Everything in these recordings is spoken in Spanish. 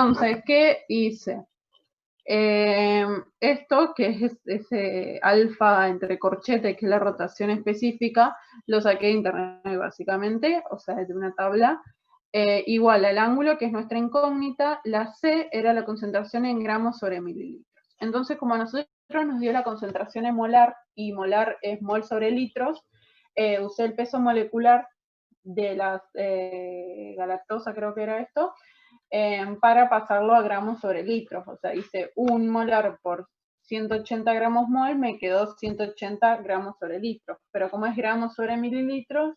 Entonces, ¿qué hice? Esto, que es ese alfa entre corchetes, que es la rotación específica, lo saqué de internet básicamente, o sea, de una tabla. Igual al ángulo, que es nuestra incógnita, la C era la concentración en gramos sobre mililitros. Entonces, como a nosotros nos dio la concentración en molar, y molar es mol sobre litros, usé el peso molecular de la galactosa, creo que era esto, para pasarlo a gramos sobre litros. O sea, hice 1 molar por 180 gramos mol, me quedó 180 gramos sobre litros. Pero como es gramos sobre mililitros,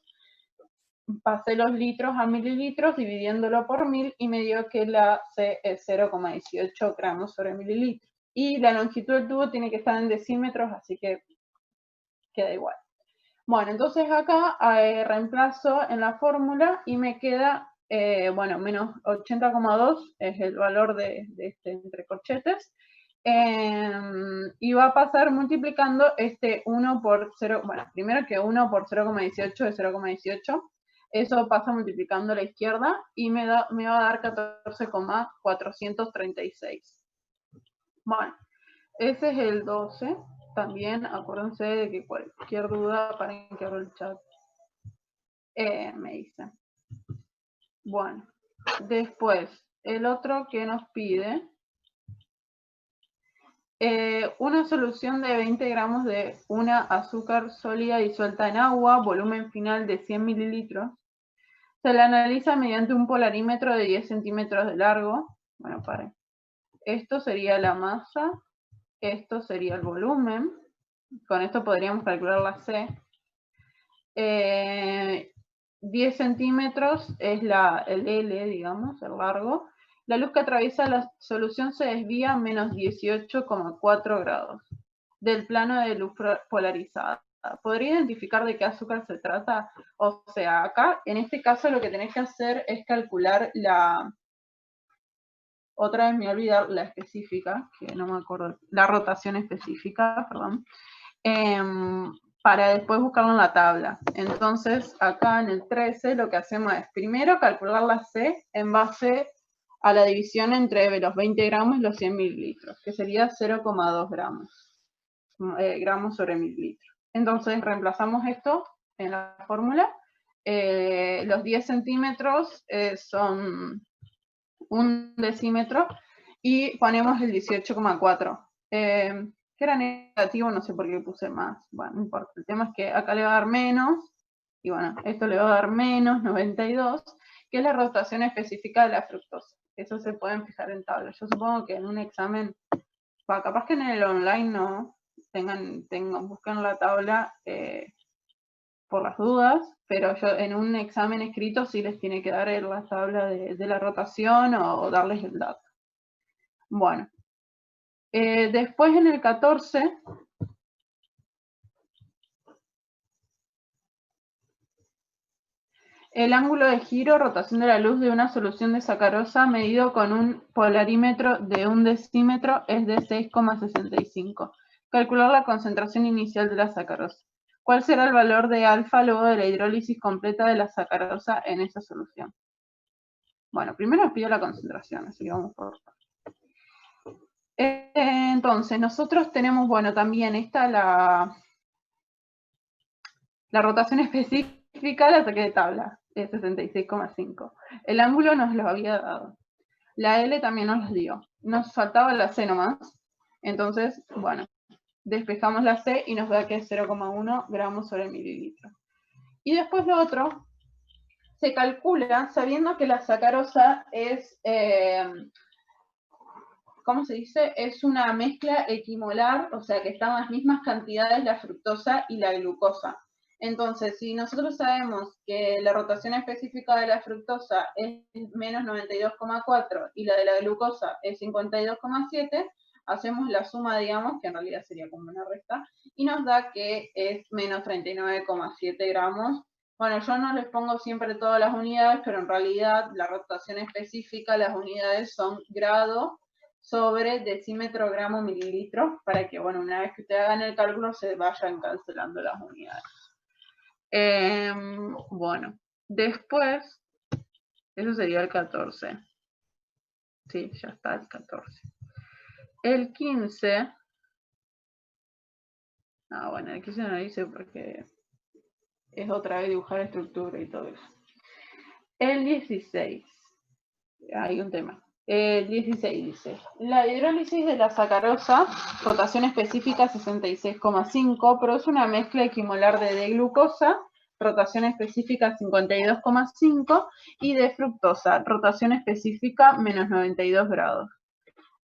pasé los litros a mililitros dividiéndolo por 1000 y me dio que la C es 0,18 gramos sobre mililitros. Y la longitud del tubo tiene que estar en decímetros, así que queda igual. Bueno, entonces acá reemplazo en la fórmula y me queda, bueno, menos 80,2 es el valor de este entre corchetes. Y va a pasar multiplicando este 1 por 0, bueno, primero que 1 por 0,18 es 0,18. Eso pasa multiplicando a la izquierda y me va a dar 14,436. Bueno, ese es el 12. También acuérdense de que cualquier duda, paren que abro el chat, me dicen. Bueno, después, el otro que nos pide, una solución de 20 gramos de una azúcar sólida disuelta en agua, volumen final de 100 mililitros. Se la analiza mediante un polarímetro de 10 centímetros de largo. Bueno, paren. Esto sería la masa, esto sería el volumen. Con esto podríamos calcular la C. 10 centímetros es el L, digamos, el largo. La luz que atraviesa la solución se desvía a menos 18,4 grados del plano de luz polarizada. ¿Podría identificar de qué azúcar se trata? O sea, acá, en este caso, lo que tenés que hacer es calcular otra vez me voy a olvidar la específica, que no me acuerdo, la rotación específica, perdón. Para después buscarlo en la tabla. Entonces, acá en el 13 lo que hacemos es primero calcular la C en base a la división entre los 20 gramos y los 100 mililitros, que sería 0,2 gramos sobre mililitro. Entonces, reemplazamos esto en la fórmula. Los 10 centímetros son 1 decímetro y ponemos el 18,4. Que era negativo, no sé por qué puse más. Bueno, no importa. El tema es que acá le va a dar menos, y bueno, esto le va a dar menos 92, que es la rotación específica de la fructosa. Eso se pueden fijar en tabla. Yo supongo que en un examen, capaz que en el online no, busquen la tabla por las dudas, pero yo en un examen escrito sí les tiene que dar la tabla de la rotación o darles el dato. Bueno, después en el 14, el ángulo de giro, rotación de la luz de una solución de sacarosa medido con un polarímetro de 1 decímetro es de 6,65. Calcular la concentración inicial de la sacarosa. ¿Cuál será el valor de alfa luego de la hidrólisis completa de la sacarosa en esa solución? Bueno, primero nos pido la concentración, así que vamos por... Entonces, nosotros tenemos, bueno, también esta la rotación específica, la saqué de tabla, de 66,5. El ángulo nos lo había dado. La L también nos lo dio. Nos faltaba la C nomás. Entonces, bueno, despejamos la C y nos da que es 0,1 gramos sobre mililitro. Y después lo otro, se calcula sabiendo que la sacarosa es... ¿cómo se dice? Es una mezcla equimolar, o sea que están las mismas cantidades la fructosa y la glucosa. Entonces, si nosotros sabemos que la rotación específica de la fructosa es menos 92,4 y la de la glucosa es 52,7, hacemos la suma, digamos, que en realidad sería como una resta, y nos da que es menos 39,7 gramos. Bueno, yo no les pongo siempre todas las unidades, pero en realidad la rotación específica, las unidades son grado sobre decímetro, gramo, mililitro, para que, bueno, una vez que ustedes hagan el cálculo se vayan cancelando las unidades. Bueno, después, eso sería el 14. Sí, ya está el 14. El 15... bueno, el 15 no lo hice porque es otra vez dibujar estructura y todo eso. El 16. Hay un tema. El 16 dice, la hidrólisis de la sacarosa, rotación específica 66,5, produce una mezcla equimolar de D-glucosa, rotación específica 52,5, y de fructosa, rotación específica menos 92 grados.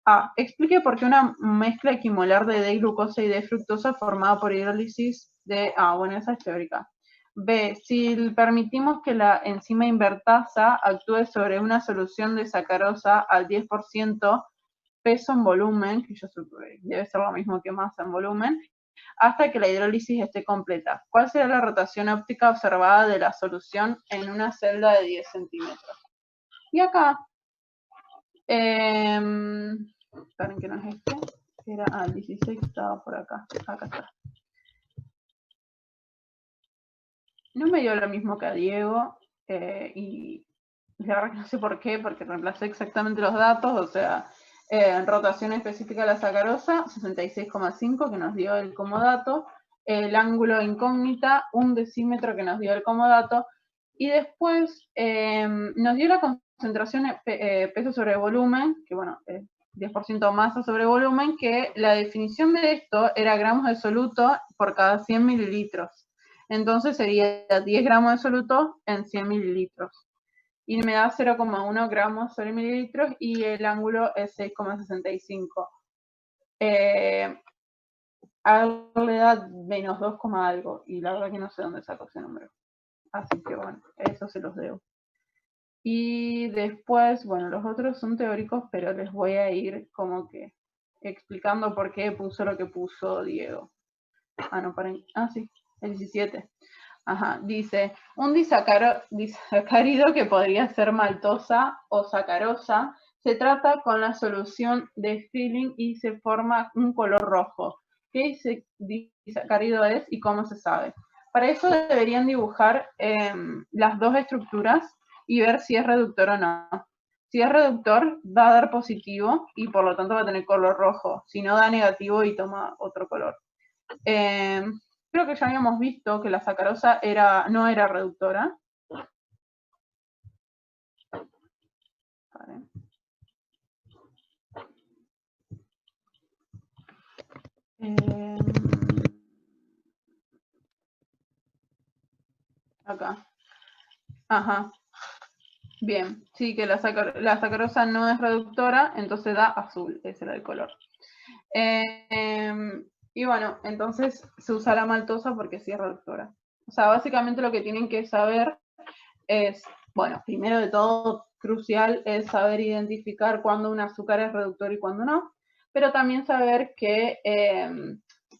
A. Explique por qué una mezcla equimolar de D-glucosa y D-fructosa formada por hidrólisis de... bueno, esa es teórica. B. Si permitimos que la enzima invertasa actúe sobre una solución de sacarosa al 10% peso en volumen, que yo supongo debe ser lo mismo que masa en volumen, hasta que la hidrólisis esté completa. ¿Cuál será la rotación óptica observada de la solución en una celda de 10 centímetros? Y acá... esperen que no es este. Era el 16 que estaba por acá. Acá está. No me dio lo mismo que a Diego. Y la verdad que no sé por qué, porque reemplacé exactamente los datos. O sea, en rotación específica de la sacarosa, 66,5 que nos dio el comodato. El ángulo incógnita, 1 decímetro que nos dio el comodato. Y después nos dio la concentración peso sobre volumen, que bueno, 10% masa sobre volumen, que la definición de esto era gramos de soluto por cada 100 mililitros. Entonces sería 10 gramos de soluto en 100 mililitros. Y me da 0,1 gramos sobre mililitros y el ángulo es 6,65. Le da menos 2, algo. Y la verdad que no sé dónde saco ese número. Así que bueno, eso se los debo. Y después, bueno, los otros son teóricos, pero les voy a ir como que explicando por qué puso lo que puso Diego. No, paren. Sí, el 17. Ajá, dice, un disacárido que podría ser maltosa o sacarosa, se trata con la solución de Feeling y se forma un color rojo. ¿Qué disacárido es y cómo se sabe? Para eso deberían dibujar las dos estructuras y ver si es reductor o no. Si es reductor, va a dar positivo y por lo tanto va a tener color rojo. Si no, da negativo y toma otro color. Creo que ya habíamos visto que la sacarosa no era reductora. Vale. Acá. Ajá. Bien, sí, que la sacarosa no es reductora, entonces da azul, ese era el color. Y bueno, entonces se usa la maltosa porque sí es reductora. O sea, básicamente lo que tienen que saber es, bueno, primero de todo, crucial es saber identificar cuándo un azúcar es reductor y cuándo no, pero también saber que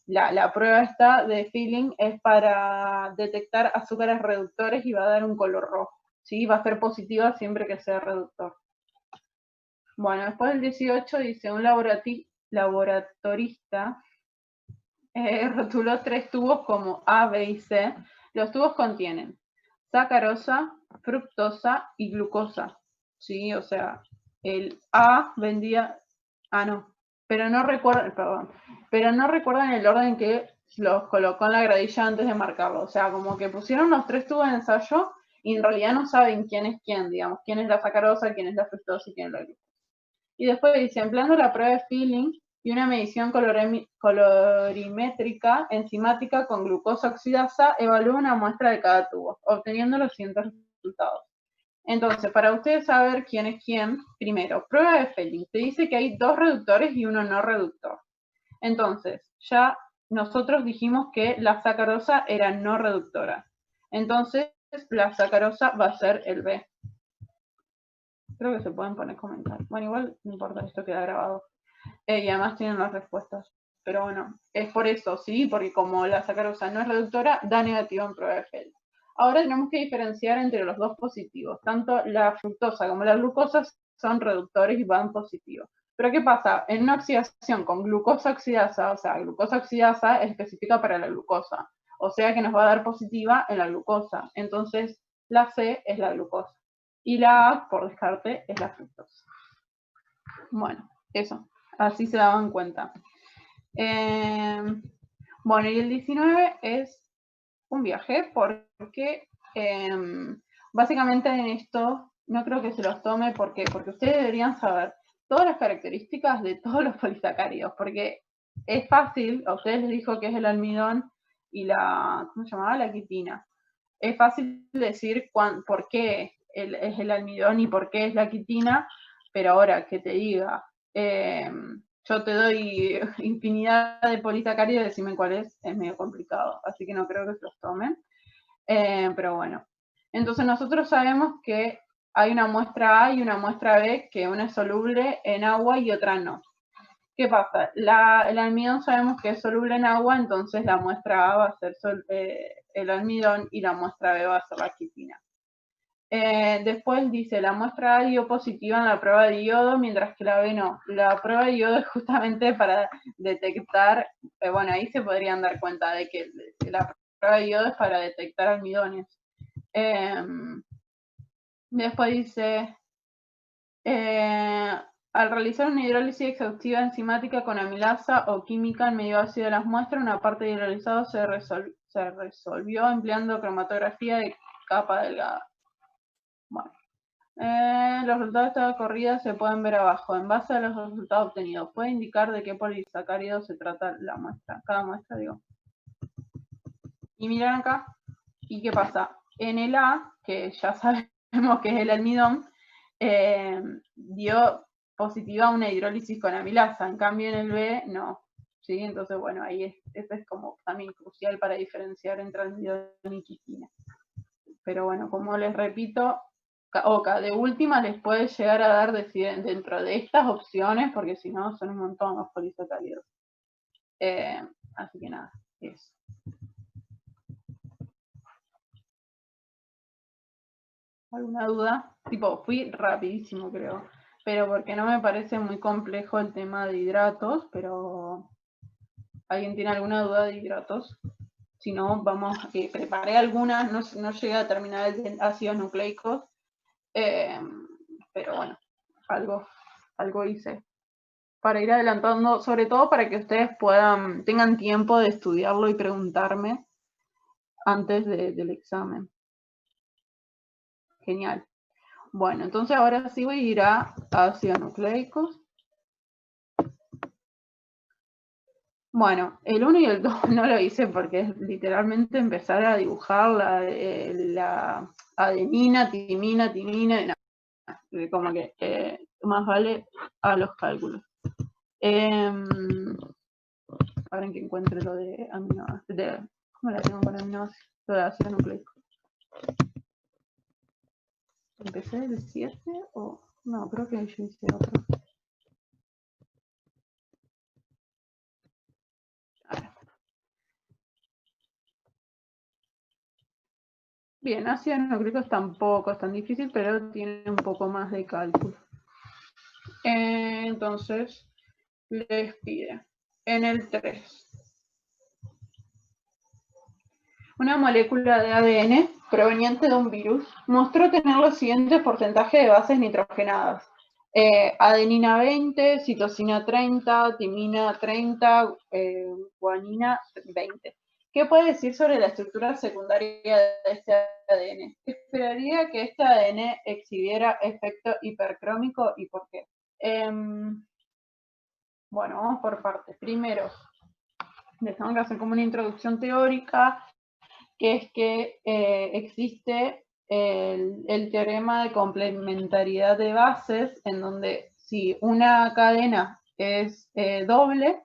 la prueba esta de Feeling es para detectar azúcares reductores y va a dar un color rojo. ¿Sí? Va a ser positiva siempre que sea reductor. Bueno, después del 18 dice, un laboratorista rotuló 3 tubos como A, B y C. Los tubos contienen sacarosa, fructosa y glucosa. ¿Sí? O sea, el A vendía... no. Pero no recuerdan el orden que los colocó en la gradilla antes de marcarlo. O sea, como que pusieron los 3 tubos de ensayo y en realidad no saben quién es quién, digamos. Quién es la sacarosa, quién es la fructosa y quién es la glucosa. Y después dice, empleando la prueba de Feeling y una medición colorimétrica enzimática con glucosa oxidasa, evalúa una muestra de cada tubo, obteniendo los siguientes resultados. Entonces, para ustedes saber quién es quién, primero, prueba de Feeling. Te dice que hay 2 reductores y uno no reductor. Entonces, ya nosotros dijimos que la sacarosa era no reductora. Entonces, la sacarosa va a ser el B. Creo que se pueden poner comentarios. Bueno, igual no importa, esto queda grabado. Y además tienen las respuestas. Pero bueno, es por eso, sí, porque como la sacarosa no es reductora, da negativo en prueba de Feeling. Ahora tenemos que diferenciar entre los dos positivos. Tanto la fructosa como la glucosa son reductores y van positivos. Pero ¿qué pasa? En una oxidación con glucosa oxidasa, o sea, glucosa oxidasa es específica para la glucosa. O sea que nos va a dar positiva en la glucosa. Entonces, la C es la glucosa. Y la A, por descarte, es la fructosa. Bueno, eso, así se daban cuenta. Bueno, y el 19 es un viaje porque básicamente en esto no creo que se los tome porque ustedes deberían saber todas las características de todos los polisacáridos, porque es fácil, a ustedes les dijo que es el almidón y ¿cómo se llamaba? La quitina. Es fácil decir por qué es el almidón y por qué es la quitina, pero ahora que te diga, yo te doy infinidad de polisacáridos, decime cuál es medio complicado, así que no creo que se los tomen. Pero bueno, entonces nosotros sabemos que hay una muestra A y una muestra B, que una es soluble en agua y otra no. ¿Qué pasa? El almidón sabemos que es soluble en agua, entonces la muestra A va a ser el almidón y la muestra B va a ser la quitina. Después dice, la muestra A dio positiva en la prueba de iodo, mientras que la B no. La prueba de iodo es justamente para detectar, bueno, ahí se podrían dar cuenta de que la prueba de iodo es para detectar almidones. Después dice, al realizar una hidrólisis exhaustiva enzimática con amilasa o química en medio ácido de las muestras, una parte de hidrolizado se resolvió empleando cromatografía de capa delgada. Bueno, los resultados de esta corrida se pueden ver abajo. En base a los resultados obtenidos, puede indicar de qué polisacárido se trata la muestra, cada muestra, digo. Y miren acá, ¿y qué pasa? En el A, que ya sabemos que es el almidón, dio positiva una hidrólisis con amilasa, en cambio en el B no. ¿Sí? Entonces, bueno, ahí eso es como también crucial para diferenciar entre almidón y quitina. Pero bueno, como les repito, OCA de última les puede llegar a dar dentro de estas opciones, porque si no son un montón los polisacáridos. Así que nada, eso. ¿Alguna duda? Tipo, fui rapidísimo, creo. Pero porque no me parece muy complejo el tema de hidratos, pero ¿alguien tiene alguna duda de hidratos? Si no, vamos, que preparé algunas, no llegué a terminar el de ácidos nucleicos, pero bueno, algo hice. Para ir adelantando, sobre todo para que ustedes tengan tiempo de estudiarlo y preguntarme antes del examen. Genial. Bueno, entonces ahora sí voy a ir a ácidos nucleicos. Bueno, el 1 y el 2 no lo hice porque es literalmente empezar a dibujar la adenina, timina, como que más vale a los cálculos. Ahora en que encuentre lo de aminoácidos, ¿cómo la tengo con aminoácidos? Lo de ácido nucleico. ¿Empecé el 7 o...? No, creo que yo hice otro. Bien, ácidos nucleicos tampoco es tan difícil, pero tiene un poco más de cálculo. Entonces, les pide. En el 3. Una molécula de ADN proveniente de un virus mostró tener los siguientes porcentajes de bases nitrogenadas. Adenina 20, citosina 30, timina 30, guanina 20. ¿Qué puede decir sobre la estructura secundaria de este ADN? Esperaría que este ADN exhibiera efecto hipercrómico y por qué. Bueno, vamos por partes. Primero, les tengo que hacer como una introducción teórica, que es que existe el teorema de complementariedad de bases, en donde si una cadena es doble,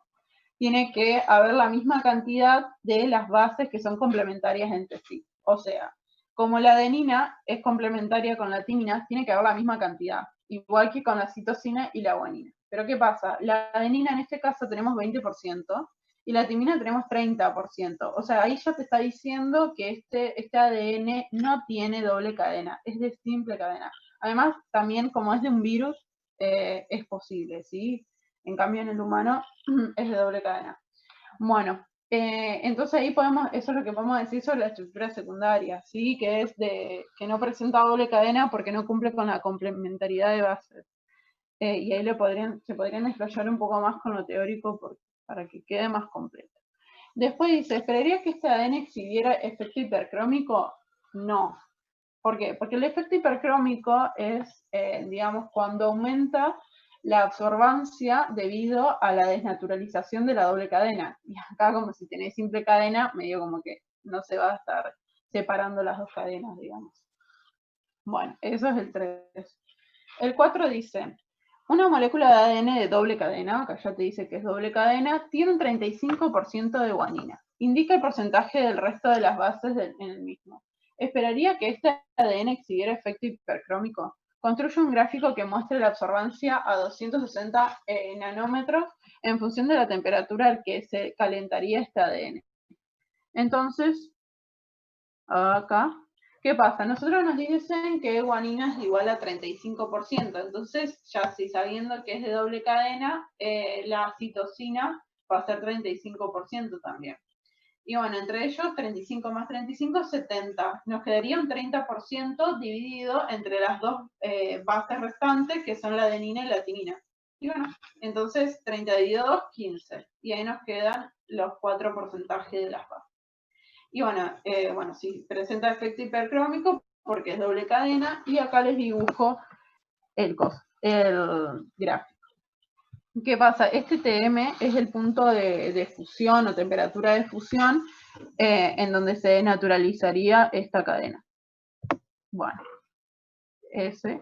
tiene que haber la misma cantidad de las bases que son complementarias entre sí. O sea, como la adenina es complementaria con la timina, tiene que haber la misma cantidad, igual que con la citosina y la guanina. Pero ¿qué pasa? La adenina en este caso tenemos 20%, y la timina tenemos 30%. O sea, ahí ya te está diciendo que este ADN no tiene doble cadena, es de simple cadena. Además, también como es de un virus, es posible, ¿sí? En cambio, en el humano es de doble cadena. Bueno, entonces ahí eso es lo que podemos decir sobre la estructura secundaria, ¿sí? Que no presenta doble cadena porque no cumple con la complementariedad de bases. y ahí se podrían explayar un poco más con lo teórico para que quede más completo. Después dice, ¿esperaría que este ADN exhibiera efecto hipercrómico? No. ¿Por qué? Porque el efecto hipercrómico es, digamos, cuando aumenta la absorbancia debido a la desnaturalización de la doble cadena. Y acá, como si tenés simple cadena, medio como que no se va a estar separando las dos cadenas, digamos. Bueno, eso es el 3. El 4 dice, una molécula de ADN de doble cadena, acá ya te dice que es doble cadena, tiene un 35% de guanina. Indica el porcentaje del resto de las bases en el mismo. ¿Esperaría que este ADN exhibiera efecto hipercrómico? Construye un gráfico que muestre la absorbancia a 260 nanómetros en función de la temperatura al que se calentaría este ADN. Entonces, acá, ¿qué pasa? Nosotros nos dicen que guanina es igual a 35%, entonces ya si sabiendo que es de doble cadena, la citosina va a ser 35% también. Y bueno, entre ellos 35 más 35, 70. Nos quedaría un 30% dividido entre las dos bases restantes, que son la adenina y la timina. Y bueno, entonces 30 dividido 2, 15. Y ahí nos quedan los 4 porcentajes de las bases. Y bueno, sí, presenta efecto hipercrómico porque es doble cadena. Y acá les dibujo el gráfico. ¿Qué pasa? Este TM es el punto de fusión o temperatura de fusión en donde se naturalizaría esta cadena. Bueno, ese.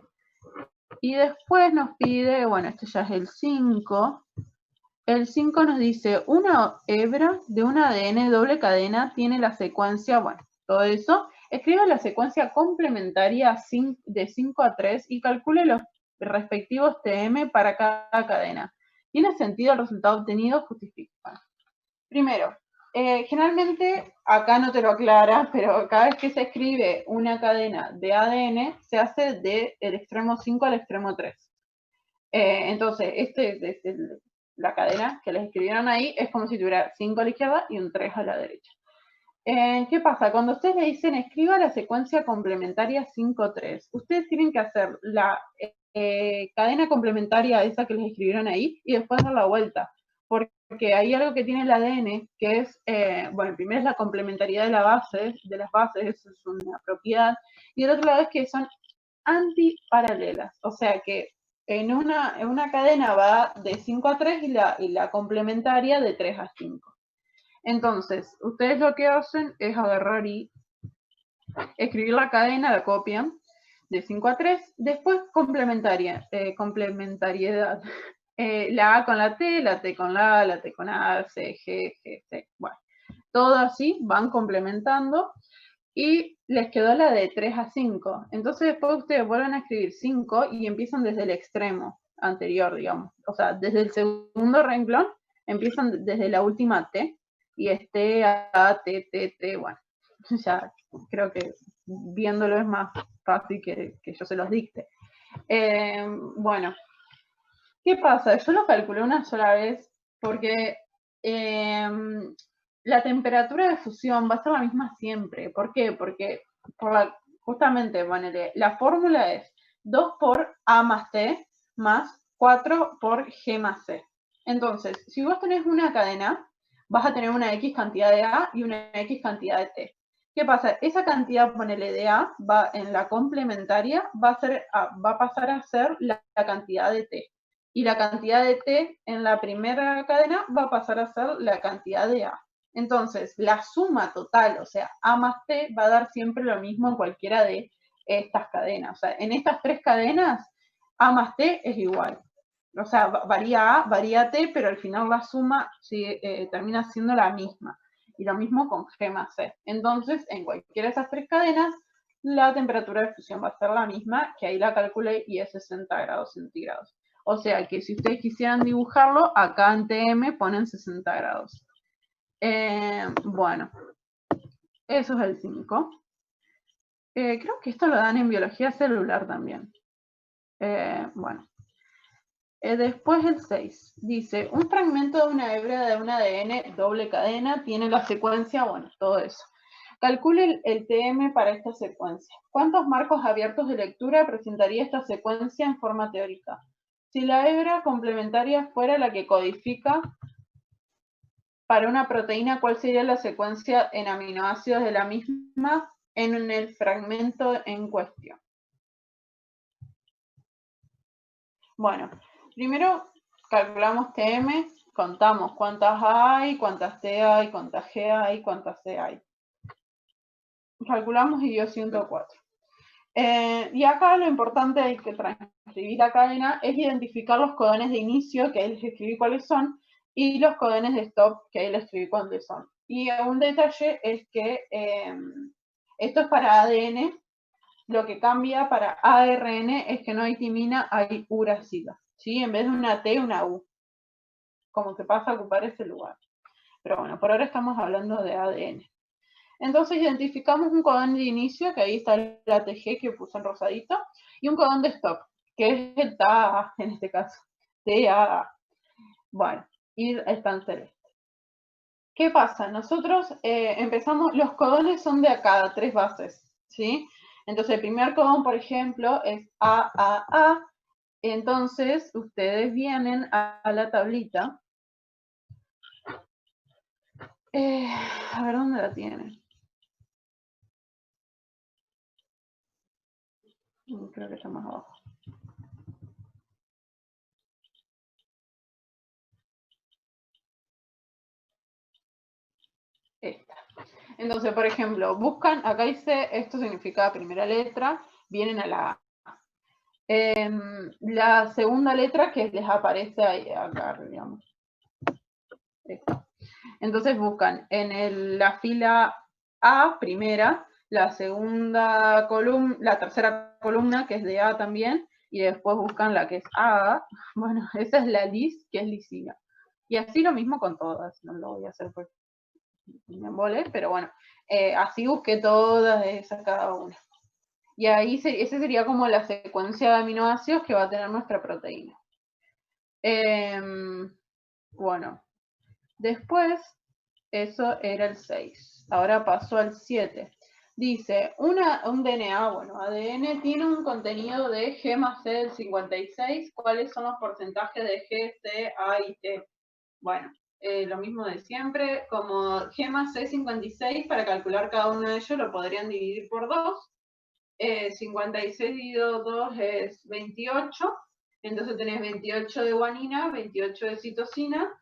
Y después nos pide, bueno, este ya es el 5. El 5 nos dice, una hebra de un ADN doble cadena tiene la secuencia, bueno, todo eso. Escribe la secuencia complementaria de 5 a 3 y calcule los respectivos TM para cada cadena. ¿Tiene sentido el resultado obtenido? Justifica. Primero, generalmente acá no te lo aclara, pero cada vez que se escribe una cadena de ADN, se hace del extremo 5 al extremo 3. Entonces, la cadena que les escribieron ahí es como si tuviera 5 a la izquierda y un 3 a la derecha. ¿Qué pasa? Cuando ustedes le dicen escriba la secuencia complementaria 5-3, ustedes tienen que hacer la cadena complementaria esa que les escribieron ahí y después dar la vuelta. Porque hay algo que tiene el ADN que es, bueno, primero es la complementariedad de las bases, eso es una propiedad, y el otro lado es que son antiparalelas, o sea que en una cadena va de 5 a 3 y la complementaria de 3 a 5. Entonces, ustedes lo que hacen es agarrar y escribir la cadena, la copian de 5 a 3, después complementariedad. La A con la T con la A, la T con A, C, G, G, C. Bueno, todo así van complementando y les quedó la de 3 a 5. Entonces después ustedes vuelven a escribir 5 y empiezan desde el extremo anterior, digamos. O sea, desde el segundo renglón empiezan desde la última T y es T, A, T, T, T. Bueno, ya creo que viéndolo es más fácil que yo se los dicte. Bueno, ¿qué pasa? Yo lo calculé una sola vez porque la temperatura de fusión va a ser la misma siempre. ¿Por qué? Porque justamente, ponele, la fórmula es 2 por A más T más 4 por G más C. Entonces, si vos tenés una cadena, vas a tener una X cantidad de A y una X cantidad de T. ¿Qué pasa? Esa cantidad, ponele de A, va en la complementaria, va a pasar a ser la cantidad de T. Y la cantidad de T en la primera cadena va a pasar a ser la cantidad de A. Entonces, la suma total, o sea, A más T, va a dar siempre lo mismo en cualquiera de estas cadenas. O sea, en estas tres cadenas, A más T es igual. O sea, varía A, varía T, pero al final la suma termina siendo la misma. Y lo mismo con G más C. Entonces, en cualquiera de esas tres cadenas, la temperatura de fusión va a ser la misma, que ahí la calculé y es 60 grados centígrados. O sea que si ustedes quisieran dibujarlo, acá en TM ponen 60 grados. Bueno, eso es el 5. Creo que esto lo dan en biología celular también. Bueno. Después el 6. Dice, un fragmento de una hebra de un ADN doble cadena tiene la secuencia, bueno, todo eso. Calcule el TM para esta secuencia. ¿Cuántos marcos abiertos de lectura presentaría esta secuencia en forma teórica? Si la hebra complementaria fuera la que codifica para una proteína, ¿cuál sería la secuencia en aminoácidos de la misma en el fragmento en cuestión? Bueno, primero calculamos TM, contamos cuántas A hay, cuántas T hay, cuántas G hay, cuántas C hay. Calculamos y dio 104. Y acá lo importante de que transcribir la cadena es identificar los codones de inicio, que ahí les escribí cuáles son, y los codones de stop, que ahí les escribí cuáles son. Y un detalle es que esto es para ADN, lo que cambia para ARN es que no hay timina, hay uracila, ¿sí? En vez de una T, una U, como que pasa a ocupar ese lugar. Pero bueno, por ahora estamos hablando de ADN. Entonces identificamos un codón de inicio, que ahí está el ATG que puse en rosadito, y un codón de stop, que es el TA en este caso, TA. Bueno, y está en celeste. ¿Qué pasa? Nosotros empezamos, los codones son de a cada 3 bases, ¿sí? Entonces el primer codón, por ejemplo, es AAA, entonces ustedes vienen a la tablita, a ver dónde la tienen. Creo que está más abajo. Esta. Entonces, por ejemplo, buscan, acá dice, esto significa primera letra, vienen a la A. La segunda letra que les aparece ahí, acá, digamos. Esta. Entonces buscan en la fila A, primera, la segunda columna, la tercera columna, que es de A también, y después buscan la que es A. Bueno, esa es la lis, que es lisina. Y así lo mismo con todas, no lo voy a hacer porque me embole, pero bueno, así busqué todas esas cada una. Y ahí esa sería como la secuencia de aminoácidos que va a tener nuestra proteína. Bueno, después, eso era el 6. Ahora pasó al 7. Dice, un DNA, bueno, ADN tiene un contenido de G más C del 56. ¿Cuáles son los porcentajes de G, C, A y T? Bueno, lo mismo de siempre. Como G más C 56, para calcular cada uno de ellos lo podrían dividir por 2. 56 dividido 2 es 28. Entonces tenés 28 de guanina, 28 de citosina.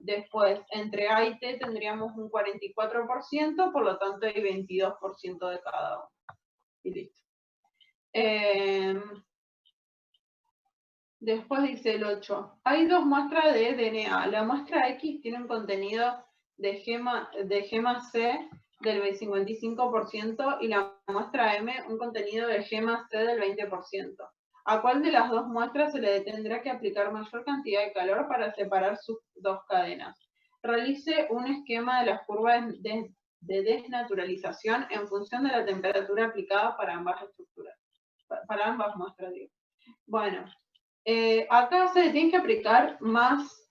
Después, entre A y T tendríamos un 44%, por lo tanto hay 22% de cada uno. Y listo. Después dice el 8. Hay dos muestras de DNA. La muestra X tiene un contenido de G más C del 55% y la muestra M un contenido de G más C del 20%. ¿A cuál de las dos muestras se le tendrá que aplicar mayor cantidad de calor para separar sus dos cadenas? Realice un esquema de las curvas de desnaturalización en función de la temperatura aplicada para ambas estructuras. Para ambas muestras, digo. Bueno, acá se tiene que aplicar más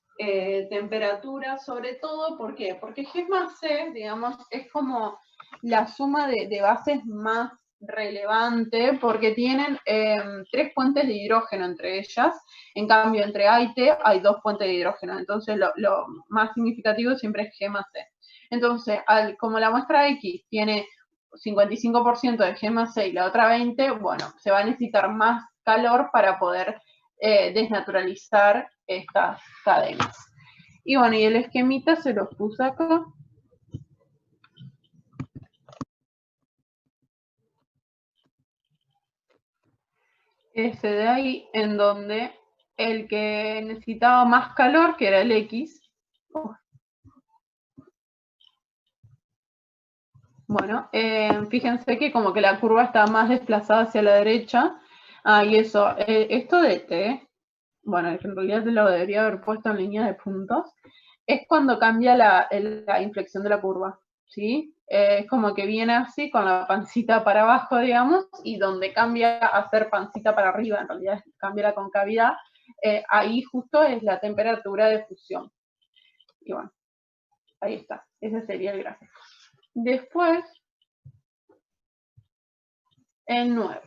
temperatura, sobre todo, ¿por qué? Porque G más C, digamos, es como la suma de bases más relevante, porque tienen 3 fuentes de hidrógeno entre ellas, en cambio entre A y T hay 2 fuentes de hidrógeno, entonces lo más significativo siempre es G más C. Entonces, como la muestra X tiene 55% de G más C y la otra 20, bueno, se va a necesitar más calor para poder desnaturalizar estas cadenas. Y bueno, y el esquemita se los puse acá. Ese de ahí, en donde el que necesitaba más calor, que era el X, bueno, fíjense que como que la curva está más desplazada hacia la derecha. Y eso, esto de T, bueno, en realidad lo debería haber puesto en línea de puntos, es cuando cambia la inflexión de la curva, ¿sí? Es como que viene así con la pancita para abajo, digamos, y donde cambia a ser pancita para arriba, en realidad cambia la concavidad, ahí justo es la temperatura de fusión. Y bueno, ahí está, ese sería el gráfico. Después, el 9.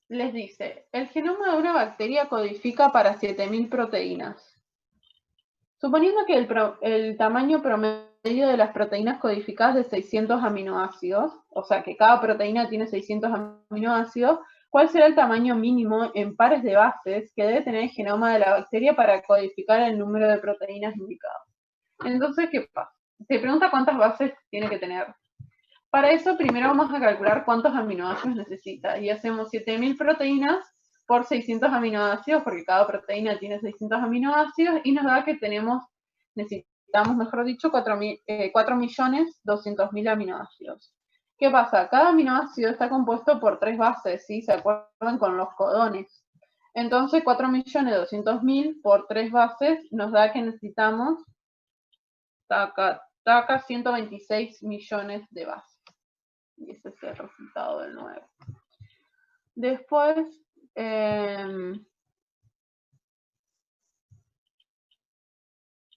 les dice, el genoma de una bacteria codifica para 7000 proteínas. Suponiendo que el tamaño promedio de las proteínas codificadas es de 600 aminoácidos, o sea que cada proteína tiene 600 aminoácidos, ¿cuál será el tamaño mínimo en pares de bases que debe tener el genoma de la bacteria para codificar el número de proteínas indicadas? Entonces, ¿qué pasa? Se pregunta cuántas bases tiene que tener. Para eso, primero vamos a calcular cuántos aminoácidos necesita. Y hacemos 7000 proteínas por 600 aminoácidos, porque cada proteína tiene 600 aminoácidos, y nos da que necesitamos, mejor dicho, 4.200.000 aminoácidos. ¿Qué pasa? Cada aminoácido está compuesto por 3 bases, ¿sí? ¿Se acuerdan con los codones? Entonces, 4.200.000 por 3 bases nos da que necesitamos, taca, 126 millones de bases. Y ese es el resultado del 9. Después, el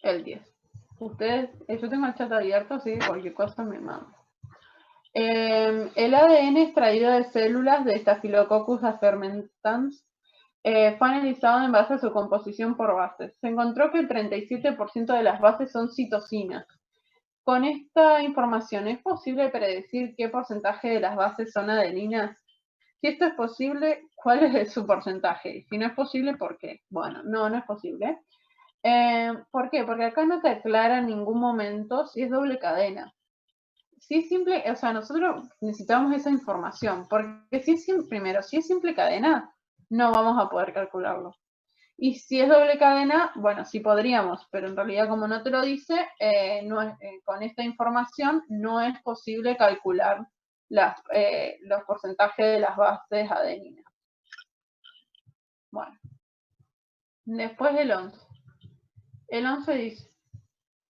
10. Ustedes, yo tengo el chat abierto, así que cualquier cosa me manda. El ADN extraído de células de Staphylococcus fermentans fue analizado en base a su composición por bases. Se encontró que el 37% de las bases son citosinas. Con esta información, ¿es posible predecir qué porcentaje de las bases son adeninas? Si esto es posible, ¿cuál es su porcentaje? Si no es posible, ¿por qué? Bueno, no es posible. ¿Por qué? Porque acá no te aclara en ningún momento si es doble cadena. Si es simple, o sea, nosotros necesitamos esa información, porque si es simple cadena, no vamos a poder calcularlo. Y si es doble cadena, bueno, sí podríamos, pero en realidad como no te lo dice, con esta información no es posible calcular los porcentajes de las bases adeninas. Bueno, después del 11. El 11 dice,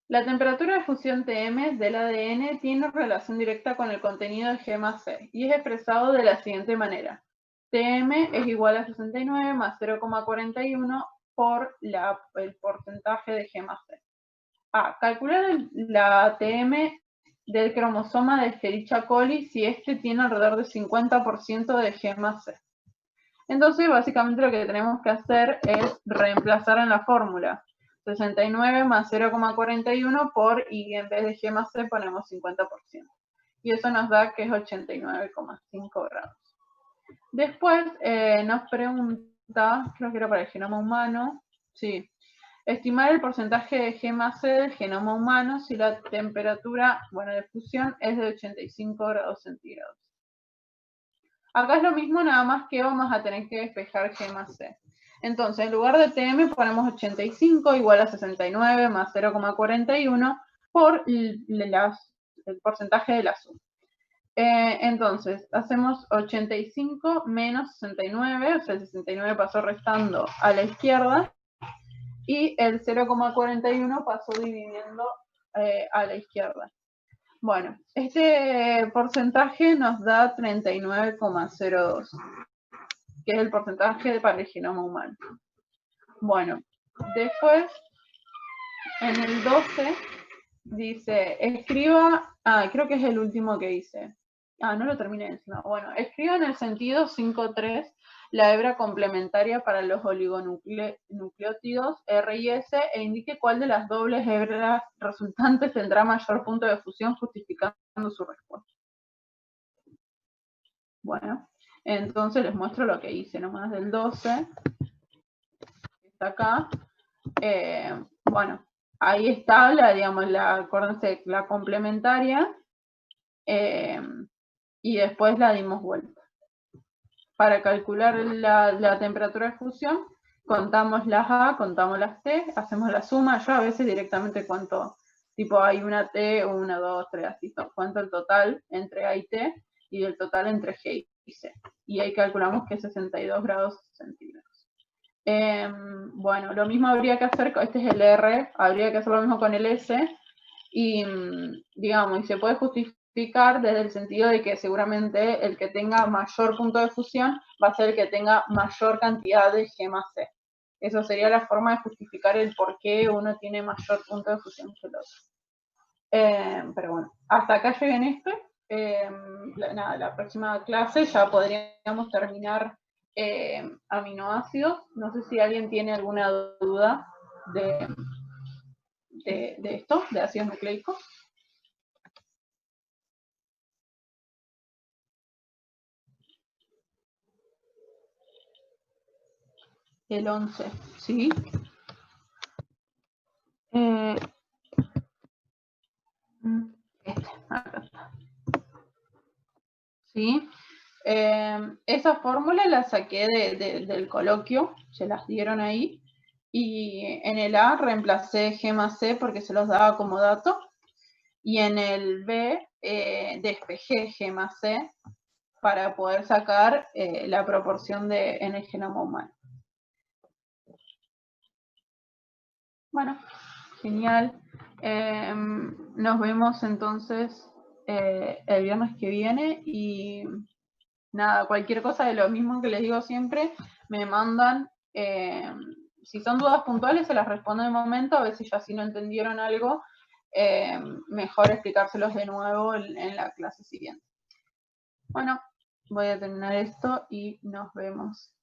la temperatura de fusión Tm del ADN tiene relación directa con el contenido de G más C y es expresado de la siguiente manera. Tm es igual a 69 más 0,41 por el porcentaje de G más C. Calcular la Tm del cromosoma de Escherichia coli si este tiene alrededor de 50% de G más C. Entonces, básicamente lo que tenemos que hacer es reemplazar en la fórmula 69 más 0,41 por, y en vez de G más C ponemos 50%. Y eso nos da que es 89,5 grados. Después nos pregunta, creo que era para el genoma humano, sí, estimar el porcentaje de G más C del genoma humano si la temperatura, de fusión es de 85 grados centígrados. Acá es lo mismo, nada más que vamos a tener que despejar G más C. Entonces, en lugar de Tm ponemos 85 igual a 69 más 0,41 por el porcentaje de la suma. Entonces, hacemos 85 menos 69, o sea, el 69 pasó restando a la izquierda, y el 0,41 pasó dividiendo a la izquierda. Bueno, este porcentaje nos da 39,02, que es el porcentaje para el genoma humano. Bueno, después, en el 12, dice, escriba, creo que es el último que hice. No lo terminé encima. Bueno, escriba en el sentido 5.3 la hebra complementaria para los oligonucleótidos R y S e indique cuál de las dobles hebras resultantes tendrá mayor punto de fusión justificando su respuesta. Bueno, entonces les muestro lo que hice nomás del 12. Está acá. Bueno, ahí está acuérdense, la complementaria. Y después la dimos vuelta. Para calcular la temperatura de fusión, contamos las A, contamos las T, hacemos la suma. Yo a veces directamente cuento, tipo hay una T o una 2, 3, así, cuento el total entre A y T y el total entre G y C. Y ahí calculamos que es 62 grados centígrados. Bueno, lo mismo habría que hacer, este es el R, habría que hacer lo mismo con el S, y digamos, y se puede justificar desde el sentido de que seguramente el que tenga mayor punto de fusión va a ser el que tenga mayor cantidad de G más C. Eso sería la forma de justificar el por qué uno tiene mayor punto de fusión que el otro. Pero bueno, hasta acá llegué en este. La próxima clase ya podríamos terminar aminoácidos. No sé si alguien tiene alguna duda de esto, de ácidos nucleicos. El 11, ¿sí? Acá está. ¿Sí? Esa fórmula la saqué del coloquio, se las dieron ahí, y en el A reemplacé G más C porque se los daba como dato, y en el B despejé G más C para poder sacar la proporción en el genoma humano. Bueno, genial. Nos vemos entonces el viernes que viene y nada, cualquier cosa de lo mismo que les digo siempre, me mandan, si son dudas puntuales se las respondo de momento, a veces ya si no entendieron algo, mejor explicárselos de nuevo en la clase siguiente. Bueno, voy a terminar esto y nos vemos.